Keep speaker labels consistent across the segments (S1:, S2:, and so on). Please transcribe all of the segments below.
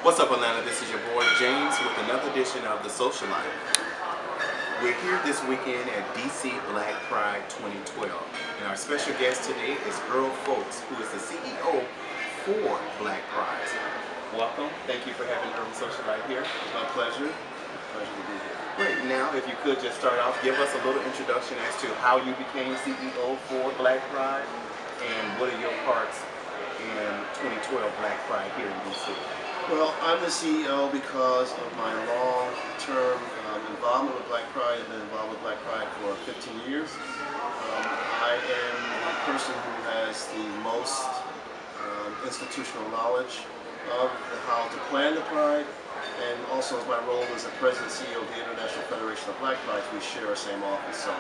S1: What's up, Atlanta? This is your boy James with another edition of The Socialite. We're here this weekend at DC Black Pride 2012, and our special guest today is Earl, who is the CEO for Black Pride. Welcome. Thank you for having UrbanSocialites here.
S2: It's my pleasure. Pleasure to be here.
S1: Great. Now, if you could just start off, give us a little introduction as to how you became CEO for Black Pride, and what are your parts in 2012 Black Pride here in DC.
S2: Well, I'm the CEO because of my long-term involvement with Black Pride. I've been involved with Black Pride for 15 years. I am the person who has the most institutional knowledge of how to plan the Pride, and also as my role as the President and CEO of the International Federation of Black Prides, we share our same office, so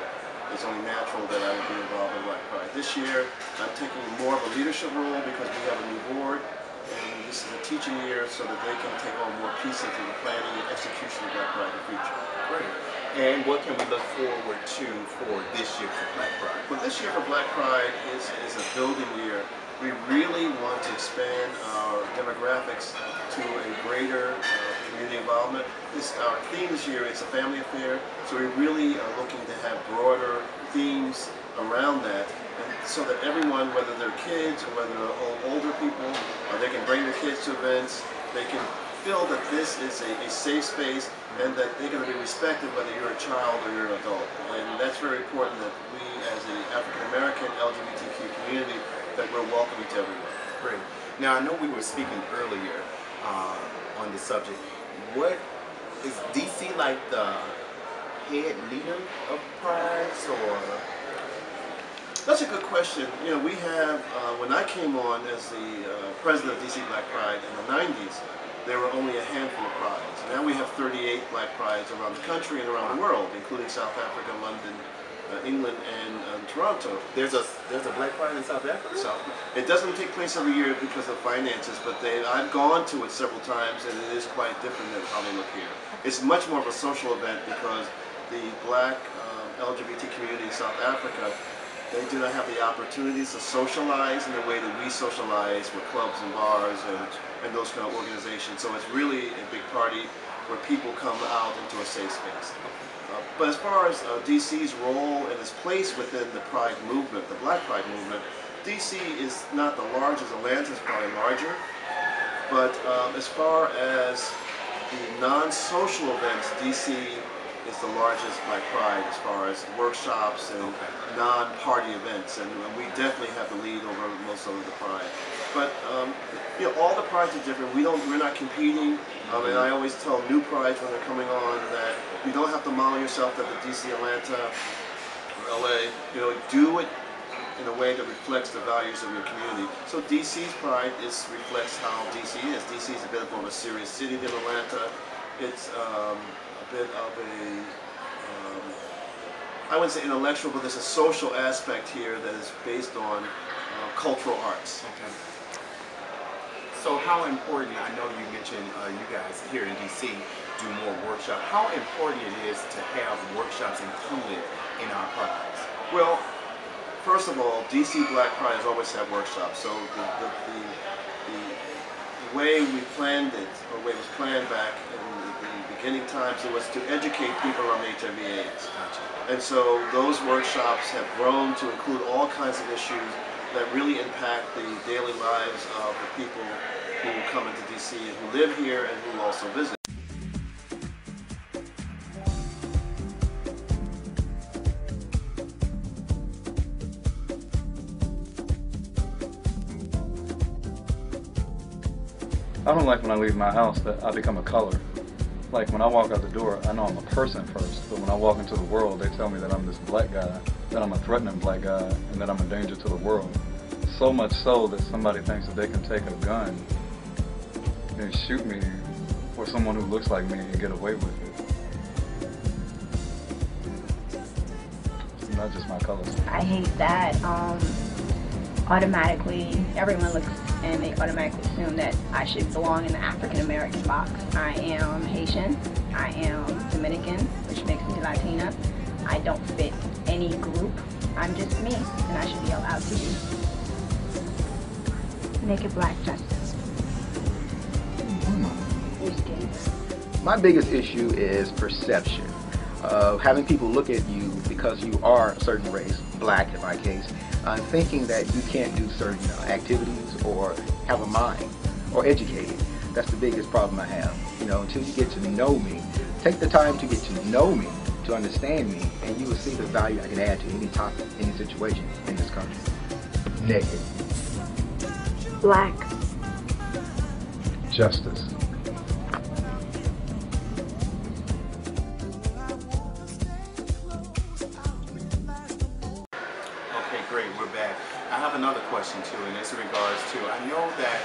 S2: it's only natural that I would be involved in Black Pride. This year, I'm taking more of a leadership role because we have a new board. And this is a teaching year so that they can take on more pieces of the planning and execution of Black Pride in the future.
S1: Great. And what can we look forward to for this year for Black Pride?
S2: Well, this year for Black Pride is a building year. We really want to expand our demographics to a greater community involvement. Our theme this year is a family affair, so we really are looking to have broader themes around that, so that everyone, whether they're kids or whether they're older people, they can bring their kids to events. They can feel that this is a safe space and that they're going to be respected whether you're a child or you're an adult. And that's very important that we, as an African-American LGBTQ community, that we're welcoming to everyone.
S1: Great. Now, I know we were speaking earlier on the subject. What is DC like the head leader of Prides, or?
S2: That's a good question. You know, we have, when I came on as the president of DC Black Pride in the 90s, there were only a handful of prides. Now we have 38 Black Prides around the country and around the world, including South Africa, London, England, and Toronto.
S1: There's a Black Pride in South Africa?
S2: So it doesn't take place every year because of finances, but I've gone to it several times, and it is quite different than how they look here. It's much more of a social event because the Black LGBT community in South Africa, they do not have the opportunities to socialize in the way that we socialize with clubs and bars and those kind of organizations. So it's really a big party where people come out into a safe space. But as far as DC's role and its place within the Pride movement, the Black Pride movement, DC is not the largest. Atlanta is probably larger. But as far as the non-social events, DC is the largest Black Pride as far as workshops and non-party events, and we definitely have the lead over most of the Pride. But you know, all the Prides are different. We're not competing, and I always tell new Prides when they're coming on that you don't have to model yourself at the DC, Atlanta, or LA. You know, do it in a way that reflects the values of your community. So DC's Pride reflects how DC is. DC is a bit more of a serious city than Atlanta. It's a bit of a, I wouldn't say intellectual, but there's a social aspect here that is based on cultural arts.
S1: Okay. So how important, I know you mentioned you guys here in DC do more workshops. How important it is to have workshops included in our Prides?
S2: Well, first of all, DC Black Pride has always had workshops. So the way we planned it, or the way it was planned back in the beginning times, it was to educate people on HIV/AIDS.
S1: Gotcha.
S2: And so those workshops have grown to include all kinds of issues that really impact the daily lives of the people who come into DC and who live here and who also visit.
S3: I don't like when I leave my house that I become a color. Like when I walk out the door, I know I'm a person first, but when I walk into the world, they tell me that I'm this black guy, that I'm a threatening black guy, and that I'm a danger to the world. So much so that somebody thinks that they can take a gun and shoot me or someone who looks like me and get away with it. It's not just my colors.
S4: I hate that automatically everyone looks and they automatically assume that I should belong in the African American box. I am Haitian, I am Dominican, which makes me Latina. I don't fit any group. I'm just me, and I should be allowed to be. Make it black justice.
S5: My biggest issue is perception of having people look at you because you are a certain race, black in my case, thinking that you can't do certain activities or have a mind or educated. That's the biggest problem I have. You know, until you get to know me, take the time to get to know me, to understand me, and you will see the value I can add to any topic, any situation in this country. Naked.
S6: Black.
S3: Justice.
S1: Okay, great, we're back. I have another question too, and it's in regards to, I know that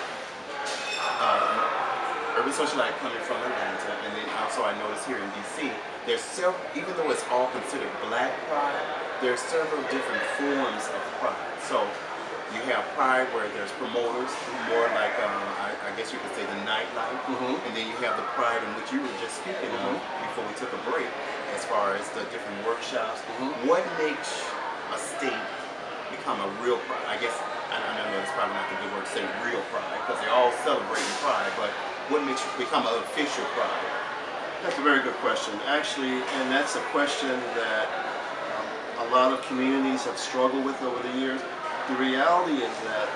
S1: Urban Socialite coming from Atlanta, and then also I noticed here in DC, there's several, even though it's all considered black pride, there's several different forms of pride. So you have pride where there's promoters, more like, I guess you could say the nightlife, and then you have the pride in which you were just speaking of before we took a break, as far as the different workshops. What makes a state become a real pride? I guess, I know it's probably not the good word to say real pride, because they're all celebrating pride, but what makes you become an official pride?
S2: That's a very good question. Actually, and that's a question that a lot of communities have struggled with over the years. The reality is that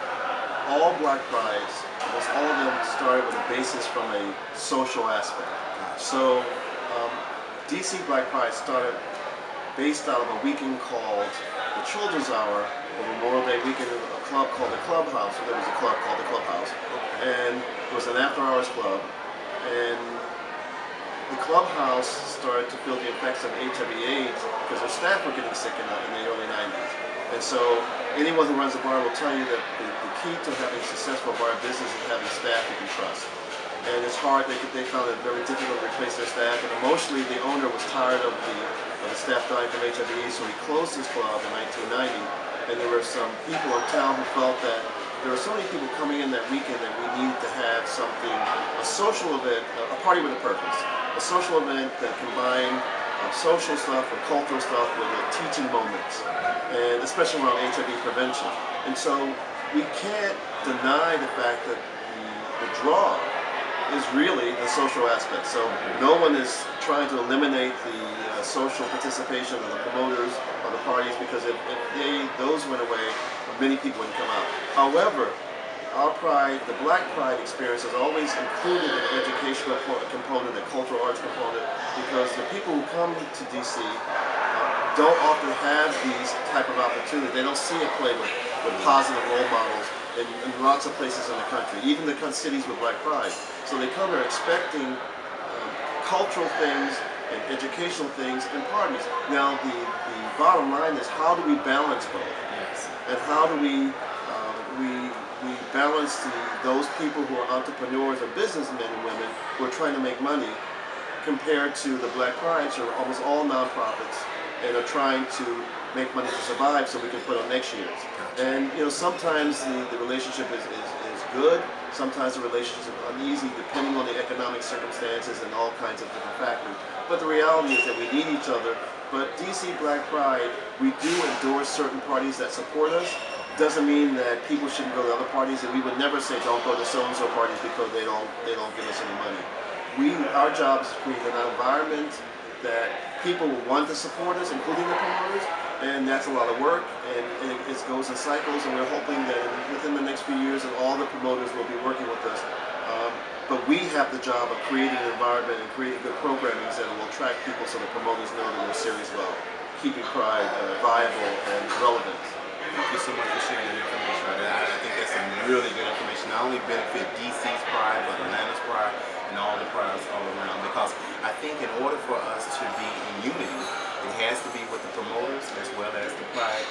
S2: all black prides, almost all of them, started with a basis from a social aspect. So DC Black Pride started based out of a weekend called the Children's Hour, or Memorial Day weekend, a club called the Clubhouse. There was a club called the Clubhouse, and it was an after-hours club. And the Clubhouse started to feel the effects of HIV/AIDS because their staff were getting sick in the early 90s. And so anyone who runs a bar will tell you that the key to having a successful bar business is having staff you can trust. And it's hard, they found it very difficult to replace their staff, and emotionally the owner was tired of the staff dying from HIV/AIDS, so he closed his club in 1990. And there were some people in town who felt that there were so many people coming in that weekend that we needed to have something, a social event, a party with a purpose. A social event that combined social stuff with cultural stuff with teaching moments, and especially around HIV prevention. And so we can't deny the fact that the draw is really the social aspect. So no one is trying to eliminate the social participation of the promoters of the parties, because if those went away, many people wouldn't come out. However, our pride, the black pride experience, has always included an educational component, a cultural arts component, because the people who come to DC don't often have these type of opportunities. They don't see a play with positive role models in lots of places in the country, even the cities with black pride. So they come here expecting cultural things and educational things and parties. Now the bottom line is, how do we balance both? And how do we balance those people who are entrepreneurs or businessmen and women who are trying to make money, compared to the black prides who are almost all nonprofits and are trying to make money to survive so we can put on next year's. And you know, sometimes the relationship is good, sometimes the relationship is uneasy depending on the economic circumstances and all kinds of different factors. But the reality is that we need each other. But DC Black Pride, we do endorse certain parties that support us. Doesn't mean that people shouldn't go to other parties, and we would never say don't go to so-and-so parties because they don't give us any money. Our job is to create an environment that people will want to support us, including the promoters, and that's a lot of work, and it goes in cycles, and we're hoping that within the next few years, and all the promoters will be working with us. But we have the job of creating an environment and creating good programming that will attract people, so the promoters know that we're serious about keeping Pride viable and relevant.
S1: Thank you so much for sharing that information. I think that's some really good information. Not only benefit DC's pride, but Atlanta's pride and all the prides all around. Because I think in order for us to be in unity, it has to be with the promoters as well as the pride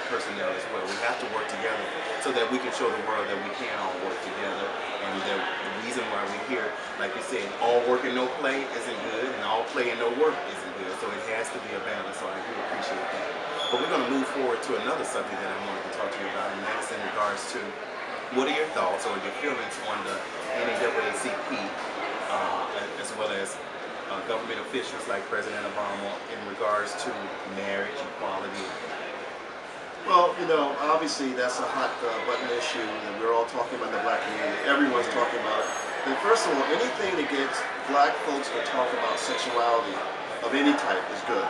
S1: personnel as well. We have to work together so that we can show the world that we can all work together. And the reason why we're here, like you said, all work and no play isn't good, and all play and no work isn't good. So it has to be a balance. So I do appreciate that. But we're going to move forward to another subject that I wanted to talk to you about, and that's in regards to what are your thoughts or your feelings on the NAACP, as well as government officials like President Obama in regards to marriage, equality?
S2: Well, you know, obviously that's a hot button issue, and we're all talking about the black community. Everyone's talking about it. And first of all, anything that gets black folks to talk about sexuality of any type is good.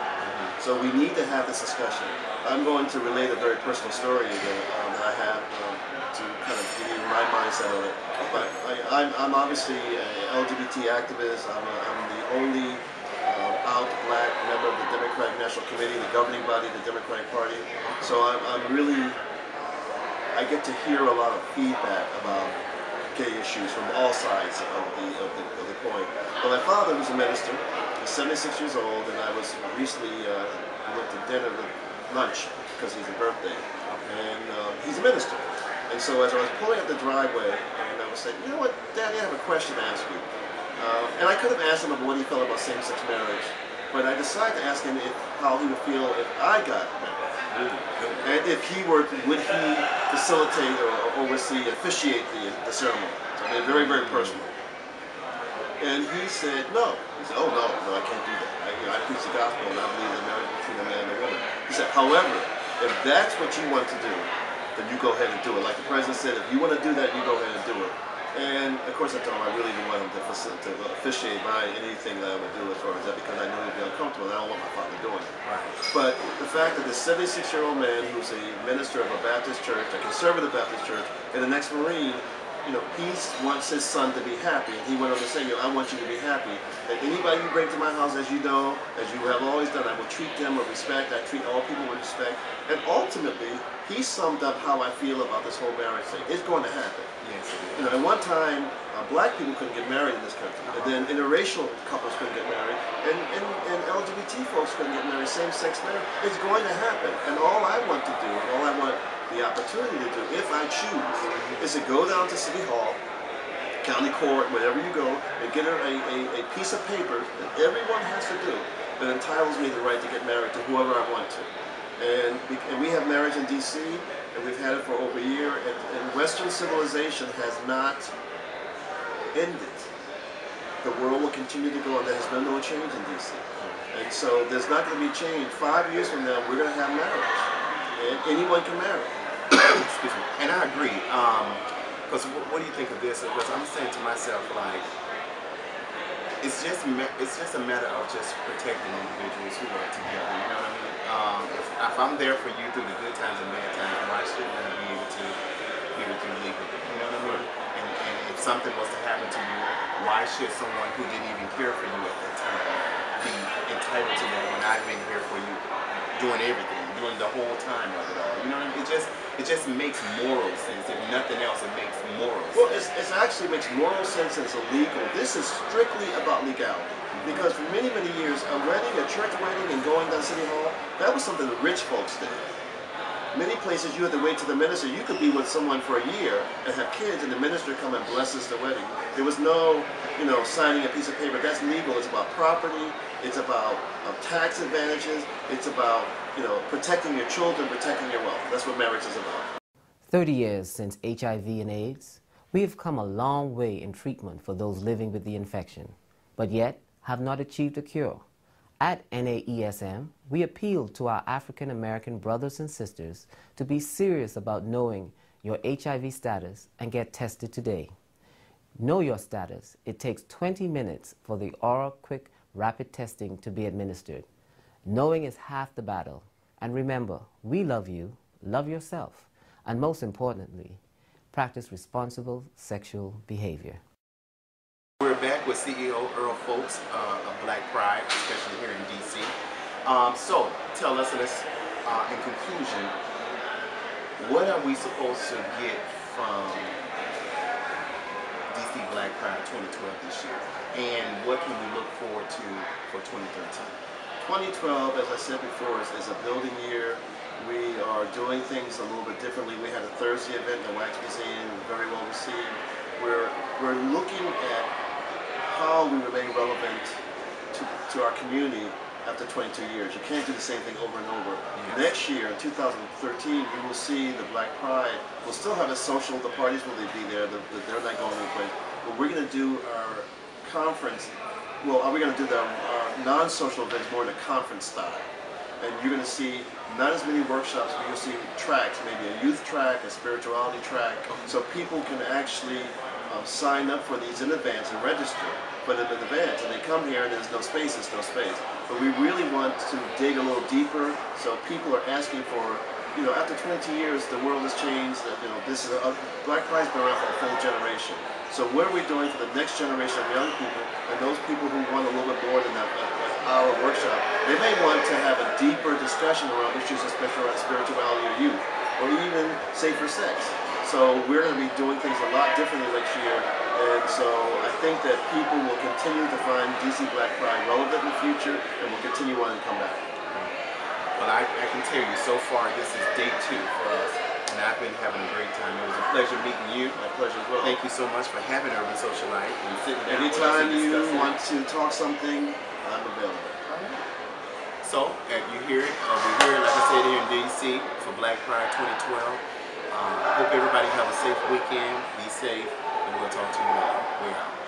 S2: So we need to have this discussion. I'm going to relate a very personal story that I have to kind of give you my mindset on it. But I'm obviously an LGBT activist. I'm the only out black member of the Democratic National Committee, the governing body of the Democratic Party. So I'm really, I get to hear a lot of feedback about gay issues from all sides of the coin. But my father was a minister. He's 76 years old, and I was recently went to dinner with lunch because he's a birthday, and he's a minister. And so as I was pulling up the driveway, and I was saying, you know what, Daddy, I have a question to ask you. And I could have asked him about what he felt about same-sex marriage, but I decided to ask him how he would feel if I got married. And if he would he facilitate or oversee, officiate the ceremony. So I mean, very, very personal. And he said, no. He said, oh, no, I can't do that. I preach the gospel, and I believe in marriage between a man and a woman. He said, however, if that's what you want to do, then you go ahead and do it. Like the president said, if you want to do that, you go ahead and do it. And of course I told him I really didn't want him to officiate by anything that I would do as far as that, because I knew he'd be uncomfortable and I don't want my father doing it. Right. But the fact that this 76-year-old man who's a minister of a Baptist church, a conservative Baptist church, and an ex-Marine, you know, he wants his son to be happy. And he went on to say, you know, I want you to be happy. And anybody you bring to my house, as you know, as you have always done, I will treat them with respect. I treat all people with respect. And ultimately, he summed up how I feel about this whole marriage thing. It's going to happen. Yes, you know, at one time, black people couldn't get married in this country. And then interracial couples couldn't get married. And LGBT folks couldn't get married, same-sex marriage. It's going to happen. And all I want to do, and all I want the opportunity to do, if I choose, is to go down to City Hall, county court, wherever you go, and get a piece of paper that everyone has to do that entitles me the right to get married to whoever I want to. And we have marriage in D.C., and we've had it for over a year, and Western civilization has not ended. The world will continue to go on. There has been no change in D.C. And so there's not going to be change. 5 years from now, we're going to have marriage. And anyone can marry.
S1: Excuse me. And I agree. Because what do you think of this? Because I'm saying to myself, like, it's just a matter of just protecting individuals who are together. You know what I mean? If I'm there for you through the good times and bad times, why shouldn't I be able to be with you legally? You know what I mean? And if something was to happen to you, why should someone who didn't even care for you at that time be entitled to that when I've been here for you, doing everything, doing the whole time of it all? You know what I mean? It just makes moral sense. If nothing else, it makes moral sense.
S2: Well, it actually makes moral sense and it's illegal. This is strictly about legality. Because for many, many years, a wedding, a church wedding, and going down City Hall, that was something that rich folks did. Many places you had to wait to the minister. You could be with someone for a year and have kids, and the minister come and blesses the wedding. There was no, you know, signing a piece of paper. That's legal. It's about property. It's about tax advantages. It's about, you know, protecting your children, protecting your wealth. That's what marriage is about.
S7: 30 years since HIV and AIDS, we have come a long way in treatment for those living with the infection, but yet have not achieved a cure. At NAESM, we appeal to our African American brothers and sisters to be serious about knowing your HIV status and get tested today. Know your status. It takes 20 minutes for the oral quick rapid testing to be administered. Knowing is half the battle. And remember, we love you, love yourself, and most importantly, practice responsible sexual behavior.
S1: We're back with CEO Earl Fowlkes of Black Pride, especially here in D.C. So, tell us, in conclusion, what are we supposed to get from D.C. Black Pride 2012 this year? And what can we look forward to for 2013?
S2: 2012, as I said before, is a building year. We are doing things a little bit differently. We had a Thursday event in the Wax Museum, very well received. We're looking at how we remain relevant to our community after 22 years. You can't do the same thing over and over. Yes. Next year, in 2013, you will see the Black Pride. We'll still have a social, the parties will be there, they're not going anywhere. But we're going to do our conference, well, we're going to do our non-social events more in a conference style. And you're going to see not as many workshops, but you'll see tracks, maybe a youth track, a spirituality track, so people can actually sign up for these in advance and register for them in advance, and they come here and there's no space, it's no space. But we really want to dig a little deeper, so people are asking for, you know, after 22 years, the world has changed. That, you know, this is Black Pride's been around for a full generation. So what are we doing for the next generation of young people and those people who want a little bit more than that hour workshop? They may want to have a deeper discussion around issues, especially around spirituality or youth, or even safer sex. So we're going to be doing things a lot differently next year, and so I think that people will continue to find DC Black Pride relevant in the future, and will continue on and come back.
S1: Well, I can tell you, so far this is day 2 for us, and I've been having a great time. It was a pleasure meeting you.
S2: My pleasure as well.
S1: Thank you so much for having Urban Socialite and sitting down with us
S2: Anytime
S1: and
S2: you
S1: discussing
S2: want to talk something, I'm available.
S1: So, you hear it, we're here, like I said, here in DC for Black Pride 2012. I hope everybody have a safe weekend, be safe, and we'll talk to you later. We're out.